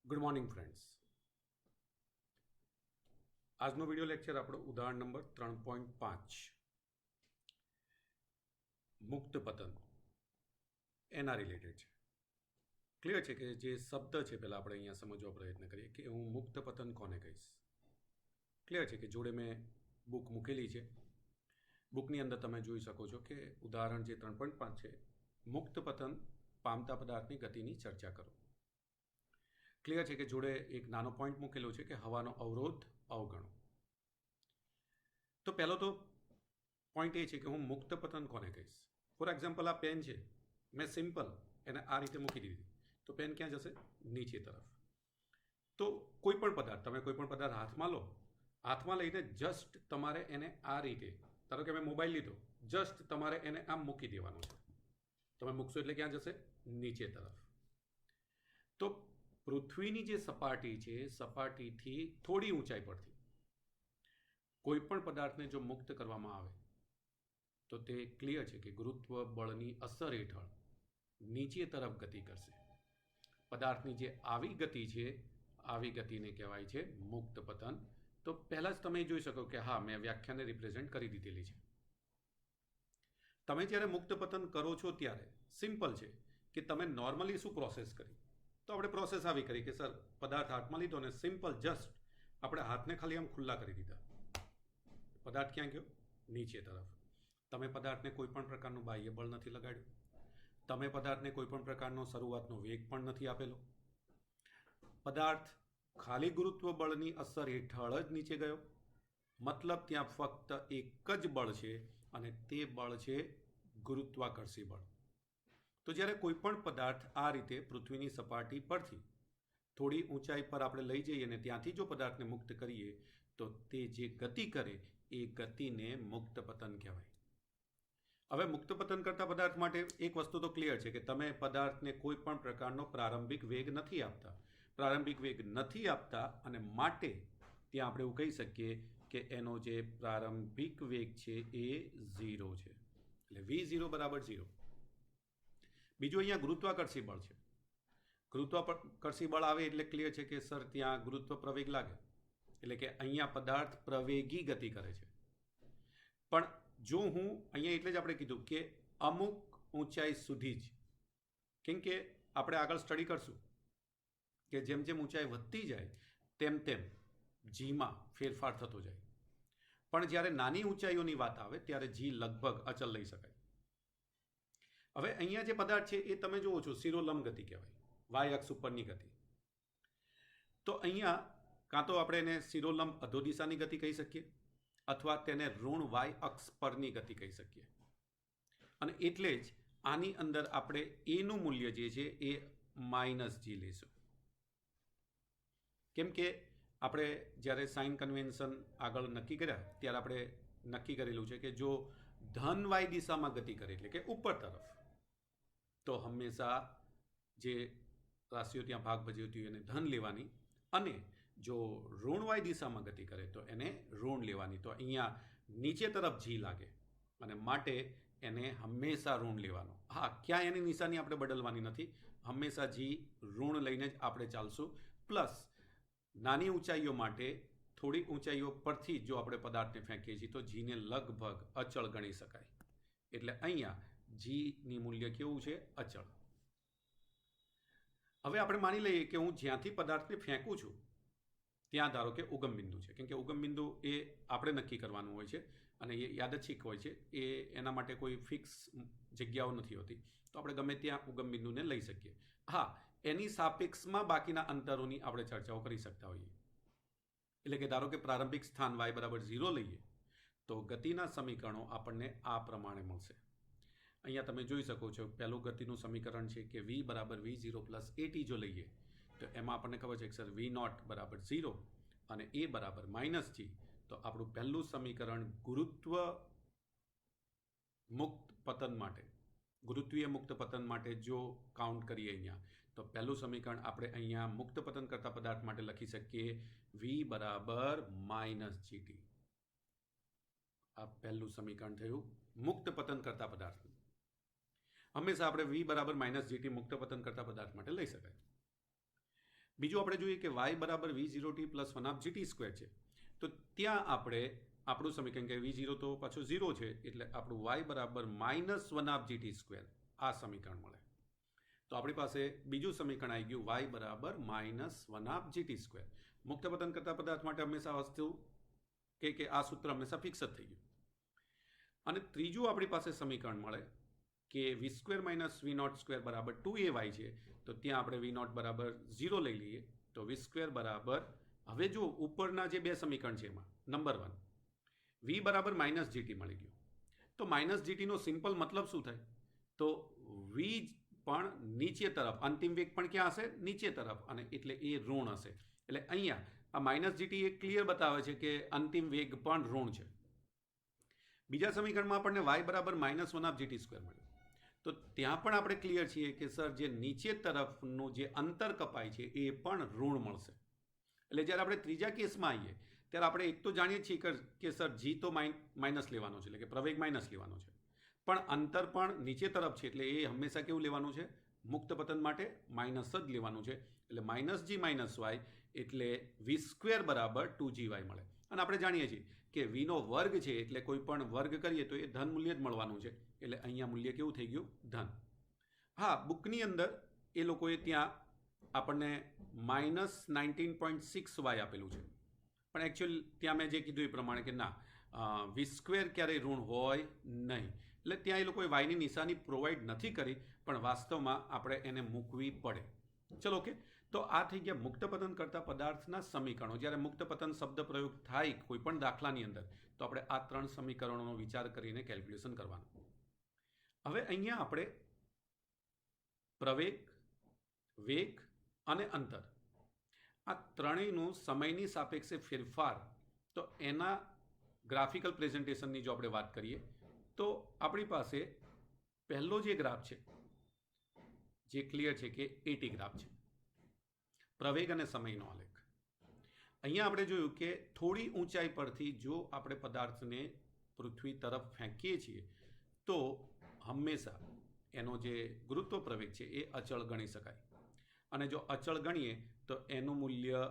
Good morning friends. આજનો video lecture આપણો ઉદાહરણ નંબર 3.5 મુક્ત પતન એના રિલેટેડ છે. ક્લિયર છે કે જે શબ્દ છે પહેલાં આપણે અહીંયા સમજવા પ્રયત્ન કરીએ કે હું મુક્ત પતન કોને કહીશ. ક્લિયર છે કે જોડે મેં બુક મૂકેલી છે. બુકની અંદર તમે જોઈ શકો છો કે ઉદાહરણ જે 3.5 છે, મુક્ત પતન પામતા પદાર્થની ગતિની ચર્ચા કરો. ક્લિયર છે કે જોડે એક નાનો પોઈન્ટ મૂકેલો છે કે હવાનો અવરોધ અવગણો. તો પહેલો તો પોઈન્ટ એ છે કે હું મુક્ત પતન કોને કહીશ. ફોર એક્ઝામ્પલ, આ પેન છે, મેં સિમ્પલ એને આ રીતે મૂકી દીધી, તો પેન ક્યાં જશે? નીચે તરફ. તો કોઈ પણ પદાર્થ, તમે કોઈ પણ પદાર્થ હાથમાં લો, હાથમાં લઈને જસ્ટ તમારે એને આ રીતે, ધારો કે મેં મોબાઈલ લીધો, જસ્ટ તમારે એને આમ મૂકી દેવાનું છે. તમે મૂકશો એટલે ક્યાં જશે? નીચે તરફ. તો પૃથ્વીની જે સપાટી છે, સપાટીથી થોડી ઊંચાઈ પરથી કોઈ પણ પદાર્થને જો મુક્ત કરવામાં આવે તો તે ક્લિયર છે કે ગુરુત્વ બળની અસર હેઠળ નીચે તરફ ગતિ કરશે. પદાર્થની જે આવી ગતિ છે, આવી ગતિને કહેવાય છે મુક્ત પતન. તો પહેલાં જ તમે જોઈ શકો કે હા, મેં વ્યાખ્યાને રિપ્રેઝેન્ટ કરી દીધેલી છે. તમે જ્યારે મુક્ત પતન કરો છો ત્યારે સિમ્પલ છે કે તમે નોર્મલી શું પ્રોસેસ કરી, તો આપણે પ્રોસેસ આવી કરી કે સર પદાર્થ હાથમાં લીધો ને સિમ્પલ જસ્ટ આપણે હાથને ખાલી આમ ખુલ્લા કરી દીધા. પદાર્થ ક્યાં ગયો? નીચે તરફ. તમે પદાર્થને કોઈ પણ પ્રકારનું બાહ્ય બળ નથી લગાડ્યું. તમે પદાર્થને કોઈ પણ પ્રકારનો શરૂઆતનો વેગ પણ નથી આપેલો. પદાર્થ ખાલી ગુરુત્વ બળની અસર હેઠળ જ નીચે ગયો. મતલબ ત્યાં ફક્ત એક જ બળ છે અને તે બળ છે ગુરુત્વાકર્ષી બળ. તો જ્યારે કોઈ પણ પદાર્થ આ રીતે પૃથ્વીની સપાટી પરથી થોડી ઊંચાઈ પર આપણે લઈ જઈએ અને ત્યાંથી જો પદાર્થને મુક્ત કરીએ તો તે જે ગતિ કરે એ ગતિને મુક્ત પતન કહેવાય. હવે મુક્ત પતન કરતા પદાર્થ માટે એક વસ્તુ તો ક્લિયર છે કે તમે પદાર્થને કોઈ પણ પ્રકારનો પ્રારંભિક વેગ નથી આપતા. પ્રારંભિક વેગ નથી આપતા અને માટે ત્યાં આપણે એવું કહી શકીએ કે એનો જે પ્રારંભિક વેગ છે એ 0 છે, એટલે v0 બરાબર 0. બીજું અહીંયા ગુરુત્વાકર્ષી બળ છે. ગુરુત્વાકર્ષી બળ આવે એટલે ક્લિયર છે કે સર ત્યાં ગુરુત્વ પ્રવેગ લાગે, એટલે કે અહીંયા પદાર્થ પ્રવેગી ગતિ કરે છે. પણ જો હું અહીંયા એટલે જ આપણે કીધું કે અમુક ઊંચાઈ સુધી જ, કેમ કે આપણે આગળ સ્ટડી કરશું કે જેમ જેમ ઊંચાઈ વધતી જાય તેમ તેમ જીમાં ફેરફાર થતો જાય. પણ જ્યારે નાની ઊંચાઈઓની વાત આવે ત્યારે જી લગભગ અચલ લઈ શકાય. હવે અહીંયા જે પદાર્થ છે એ તમે જુઓ છો શિરોલંબ ગતિ કહેવાય, વાય અક્ષ ઉપરની ગતિ. તો અહીંયા કાં તો આપણે એને શિરોલંબ અધોદિશાની ગતિ કહી શકીએ અથવા તેને ઋણ વાય અક્ષ પરની ગતિ કહી શકીએ. અને એટલે જ આની અંદર આપણે એનું મૂલ્ય જે છે એ -g લઈશું. કેમ કે આપણે જ્યારે સાઇન કન્વેન્શન આગળ નક્કી કર્યા ત્યારે આપણે નક્કી કરેલું છે કે જો ધન વાય દિશામાં ગતિ કરે એટલે કે ઉપર તરફ, તો હંમેશા જે રાશિઓ ત્યાં ભાગ ભજવતી હોય એને ધન લેવાની, અને જો ઋણવાય દિશામાં ગતિ કરે તો એને ઋણ લેવાની. તો અહીંયા નીચે તરફ જી લાગે અને માટે એને હંમેશા ઋણ લેવાનો. હા, ક્યાં એની નિશાની આપણે બદલવાની નથી, હંમેશા જી ઋણ લઈને જ આપણે ચાલશું. પ્લસ નાની ઊંચાઈઓ માટે થોડી ઊંચાઈઓ પરથી જો આપણે પદાર્થને ફેંકીએ છીએ તો જીને લગભગ અચળ ગણી શકાય. એટલે અહીંયા જીની મૂલ્ય કેવું છે? અચળ. હવે આપણે માની લઈએ કે હું જ્યાંથી પદાર્થને ફેંકું છું ત્યાં ધારો કે ઉગમ બિંદુ છે, કેમ કે ઉગમ બિંદુ એ આપણે નક્કી કરવાનું હોય છે અને એ યાદચ્છિક હોય છે, એ એના માટે કોઈ ફિક્સ જગ્યાઓ નથી હોતી. તો આપણે ગમે ત્યાં ઉગમ બિંદુને લઈ શકીએ. હા, એની સાપેક્ષમાં બાકીના અંતરોની આપણે ચર્ચાઓ કરી શકતા હોઈએ. એટલે કે ધારો કે પ્રારંભિક સ્થાન y બરાબર 0 લઈએ તો ગતિના સમીકરણો આપણને આ પ્રમાણે મળશે. અહીંયા તમે જોઈ શકો છો પહેલું ગતિનું સમીકરણ છે કે v બરાબર v0 પ્લસ at જો લઈએ તો એમાં આપણને ખબર છે કે સર v0 બરાબર 0 અને a બરાબર -g. તો આપણું પહેલું સમીકરણ ગુરુત્વ મુક્ત પતન માટે, ગુરુત્વીય મુક્ત પતન માટે જો કાઉન્ટ કરીએ અહીંયા તો પહેલું સમીકરણ આપણે અહીંયા મુક્ત પતન કરતા પદાર્થ માટે લખી શકીએ v બરાબર -gt. આ પહેલું સમીકરણ થયું મુક્ત પતન કરતા પદાર્થ. હંમેશા આપણે v બરાબર -gt મુક્ત પતન કરતા પદાર્થ માટે લઈ શકાય. બીજું આપણે જોઈએ કે વાય બરાબર v0t પ્લસ 1/gt² છે. તો ત્યાં આપણે આપણું સમીકરણ કે v0 તો પાછું 0 છે એટલે આપણું y બરાબર -1/gt², આ સમીકરણ મળે. તો આપણી પાસે બીજું સમીકરણ આવી ગયું y બરાબર -1/gt². મુક્ત પતન કરતા પદાર્થ માટે હંમેશા વસ્તુ કે આ સૂત્ર હંમેશા ફિક્સ જ થઈ ગયું. અને ત્રીજું આપણી પાસે સમીકરણ મળે કે v² - v02 બરાબર 2ay છે. તો ત્યાં આપણે v0 બરાબર 0 લઈ લઈએ. તો v² બરાબર, હવે જો ઉપરના જે બે સમીકરણ છે એમાં નંબર 1 v બરાબર -gt મળી ગયું. તો -gtનો સિમ્પલ મતલબ શું થાય? તો v પણ નીચે તરફ, અંતિમ વેગ પણ ક્યાં હશે? નીચે તરફ, અને એટલે એ ઋણ હશે. એટલે અહીંયા આ -gt એ ક્લિયર બતાવે છે કે અંતિમ વેગ પણ ઋણ છે. બીજા સમીકરણમાં આપણને y બરાબર -1/gt² મળ્યું. તો ત્યાં પણ આપણે ક્લિયર છીએ કે સર જે નીચે તરફનું જે અંતર કપાય છે એ પણ ઋણ મળશે. એટલે જ્યારે આપણે ત્રીજા કેસમાં આવીએ ત્યારે આપણે એક તો જાણીએ છીએ કે સર g તો માઇનસ લેવાનો છે, એટલે કે પ્રવેગ માઇનસ લેવાનો છે, પણ અંતર પણ નીચે તરફ છે એટલે એ હંમેશા કેવું લેવાનું છે? મુક્ત પતન માટે માઇનસ જ લેવાનું છે. એટલે -g - y એટલે v² બરાબર 2gy મળે. અને આપણે જાણીએ છીએ કે vનો વર્ગ છે એટલે કોઈ પણ વર્ગ કરીએ તો એ ધન મૂલ્ય જ મળવાનું છે. એટલે અહીંયા મૂલ્ય કેવું થઈ ગયું? ધન. હા, બુકની અંદર એ લોકોએ ત્યાં આપણને -19.6y આપેલું છે, પણ એકચ્યુઅલ ત્યાં મેં જે કીધું એ પ્રમાણે કે ના, v² ક્યારેય ઋણ હોય નહીં. એટલે ત્યાં એ લોકોએ વાયની નિશાની પ્રોવાઈડ નથી કરી, પણ વાસ્તવમાં આપણે એને મૂકવી પડે. ચલો, ઓકે. તો આ થઈ ગયા મુક્ત પતન કરતા પદાર્થના સમીકરણો. જ્યારે મુક્ત પતન શબ્દ પ્રયોગ થાય કોઈ પણ દાખલાની અંદર તો આપણે આ 3 સમીકરણોનો વિચાર કરીને કેલ્ક્યુલેશન કરવાનું. હવે અહીંયા આપણે પ્રવેગ, વેગ અને અંતર, આ ત્રણેયનું સમયની સાપેક્ષે ફેરફાર, તો એના ગ્રાફિકલ પ્રેઝન્ટેશનની જો આપણે વાત કરીએ તો આપણી પાસે પહેલો જે ગ્રાફ છે જે ક્લિયર છે કે એટી ગ્રાફ છે, પ્રવેગ અને સમયનો આલેખ. અહીંયા આપણે જોયું કે થોડી ઊંચાઈ પરથી જો આપણે પદાર્થને પૃથ્વી તરફ ફેંકીએ છીએ તો હંમેશા એનો જે ગુરુત્વ પ્રવેગ છે એ અચળ ગણી શકાય. અને જો અચળ ગણીએ તો એનું મૂલ્ય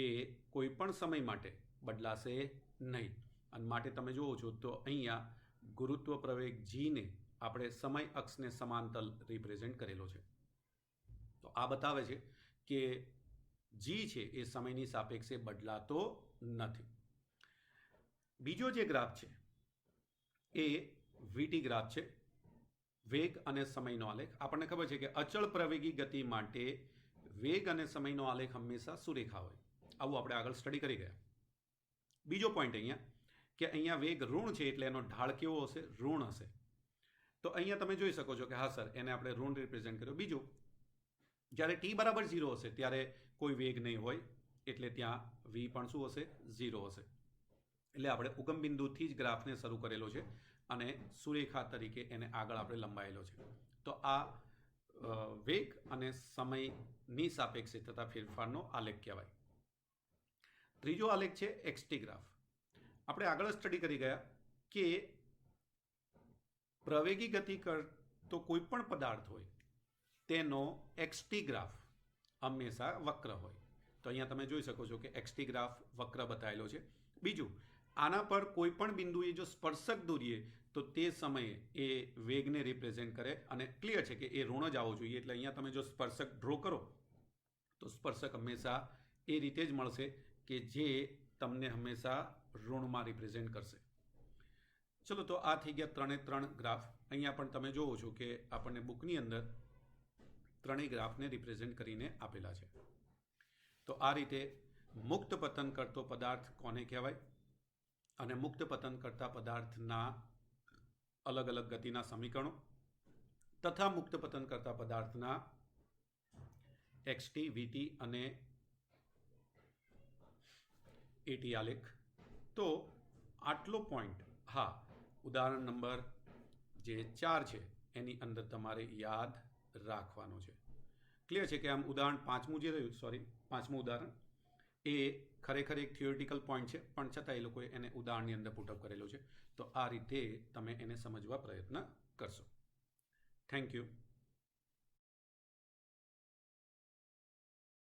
એ કોઈ પણ સમય માટે બદલાશે નહીં. અને માટે તમે જુઓ છો તો અહીંયા ગુરુત્વ પ્રવેગ જીને આપણે સમય અક્ષને સમાંતર રિપ્રેઝેન્ટ કરેલો છે. તો આ બતાવે છે કે જી છે એ સમયની સાપેક્ષે બદલાતો નથી. બીજો જે ગ્રાફ છે એ વીટી ગ્રાફ છે, વેગ અને સમયનો આલેખ. આપણને ખબર છે કે અચળ પ્રવેગી ગતિ માટે વેગ અને સમયનો આલેખ હંમેશા સુરેખા હોય. આવું આપણે આગળ સ્ટડી કરી ગયા. બીજો પોઈન્ટ અહીંયા કે અહીંયા વેગ ઋણ છે એટલે એનો ઢાળ કેવો હશે? ઋણ હશે. તો અહીંયા તમે જોઈ શકો છો કે હા સર, એને આપણે ઋણ રિપ્રેઝેન્ટ કર્યો. બીજું, જ્યારે t બરાબર 0 હશે ત્યારે કોઈ વેગ નહીં હોય એટલે ત્યાં v પણ શું હશે? 0 હશે. એટલે આપણે ઉગમ બિંદુથી જ ગ્રાફને શરૂ કરેલો છે અને સુરેખા તરીકે એને આગળ આપણે લંબાયેલો છે. તો આ વેગ અને સમયની સાપેક્ષે થતા ફેરફારનો આલેખ કહેવાય. ત્રીજો આલેખ છે એક્સટી ગ્રાફ. આપણે આગળ સ્ટડી કરી ગયા કે પ્રવેગી ગતિ કરતો કોઈ પણ પદાર્થ હોય તેનો એક્સટી ગ્રાફ હંમેશા વક્ર હોય. તો અહીંયા તમે જોઈ શકો છો કે એક્સટી ગ્રાફ વક્ર બતાવેલો છે. બીજું, આના પર કોઈ પણ બિંદુએ જો સ્પર્શક દોરીએ તો તે સમયે એ વેગને રિપ્રેઝેન્ટ કરે અને ક્લિયર છે કે એ ઋણ જ આવવો જોઈએ. એટલે અહીંયા તમે જો સ્પર્શક ડ્રો કરો તો સ્પર્શક હંમેશા એ રીતે જ મળશે કે જે તમને હંમેશા ઋણમાં રિપ્રેઝેન્ટ કરશે. ચલો, તો આ થઈ ગયા 3 ગ્રાફ. અહીંયા પણ તમે જોવો છો કે આપણને બુકની અંદર ત્રણેય ગ્રાફને રિપ્રેઝેન્ટ કરીને આપેલા છે. તો આ રીતે મુક્ત પતન કરતો પદાર્થ કોને કહેવાય અને મુક્ત પતન કરતા પદાર્થના અલગ અલગ ગતિના સમીકરણો તથા મુક્ત પતન કરતા પદાર્થના એક્સટી, વીટી અને એટી આલેખ. તો આટલો પોઈન્ટ, હા, ઉદાહરણ નંબર જે 4 છે એની અંદર તમારે યાદ રાખવાનો છે. ક્લિયર છે કે આમ ઉદાહરણ પાંચમું ઉદાહરણ એ ખરેખર એક થિયોરિટિકલ પોઈન્ટ છે, પણ છતાં એ લોકોએ એને ઉદાહરણની અંદર પુટઅપ કરેલો છે. તો આ રીતે તમે એને સમજવા પ્રયત્ન કરશો. Thank you.